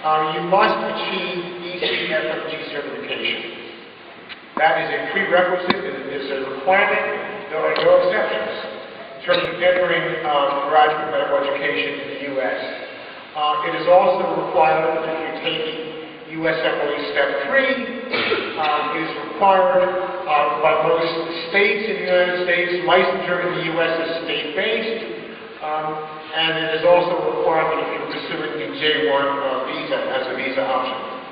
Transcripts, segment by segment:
you must achieve ECFMG certification. That is a prerequisite, it is a requirement, there are no exceptions in terms of entering graduate medical education in the U.S. It is also required if you're taking USMLE Step 3, it is required by most states in the United States. Licensure in the U.S. is state-based, and it is also a requirement if you're pursuing the J1 visa as a visa option.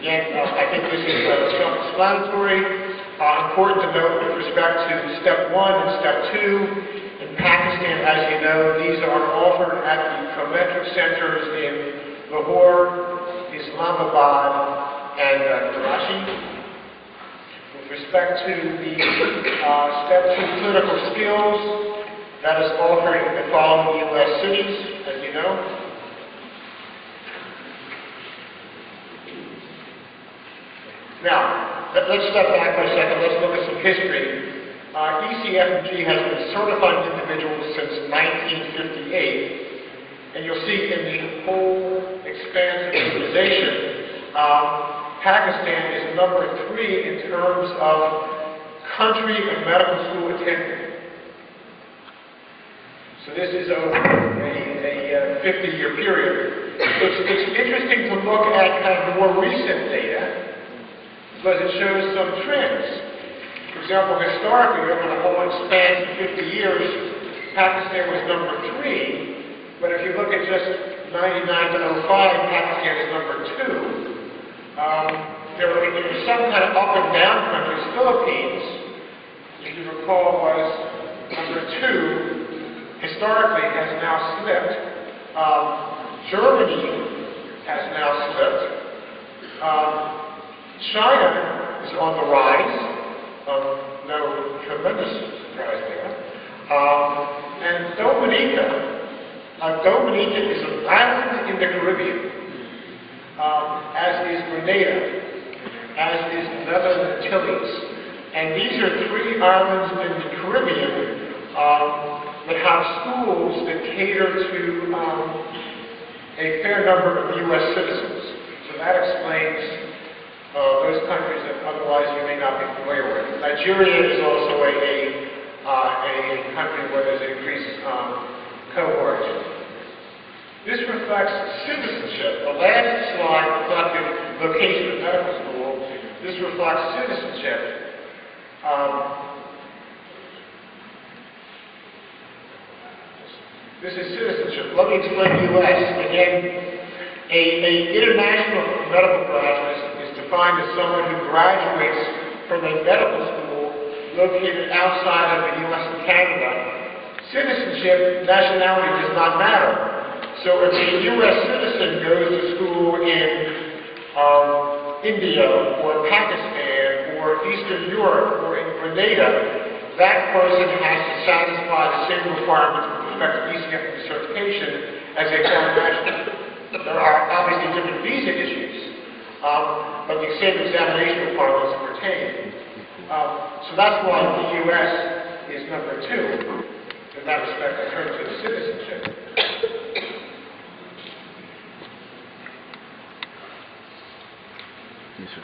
Again, I think this is self-explanatory. Important to note with respect to Step 1 and Step 2, in Pakistan, as you know, these are offered at the Prometric centers in Lahore, Islamabad, and Karachi. With respect to the Step 2 clinical skills, that is offered in the following U.S. cities, as you know. Now, let's step back for a second. Let's look at some history. ECFMG has been certifying individuals since 1958, and you'll see in the whole expanse of organization, Pakistan is number 3 in terms of country of medical school attendance. So this is over a 50-year period. It's interesting to look at kind of the more recent data, because it shows some trends. For example, historically, over the whole expanse of 50 years, Pakistan was number 3, but if you look at just 99 to 05, Pakistan is number 2. There were some kind of up and down countries. Philippines, if you recall, was number 2. Historically, has now slipped. Germany has now slipped. China is on the rise, no tremendous surprise there. And Dominica is an island in the Caribbean, as is Grenada, as is the Netherlands Antilles. And these are 3 islands in the Caribbean that have schools that cater to a fair number of U.S. citizens. So that explains those countries that otherwise you may not be familiar with. Nigeria is also a country where there's an increased cohort. This reflects citizenship. The last slide reflected location of medical school. This reflects citizenship. This is citizenship. Let me explain the U.S. Again, an international medical graduate defined as someone who graduates from a medical school located outside of the U.S. and Canada. Citizenship, nationality does not matter. So if a U.S. citizen goes to school in India or Pakistan or Eastern Europe or in Grenada, that person has to satisfy the same requirements with respect to ECFMG certification as a foreign national. There are obviously different visa issues. But the same examination requirements pertain. So that's why the U.S. is number 2 in that respect in terms of citizenship. Yes, sir.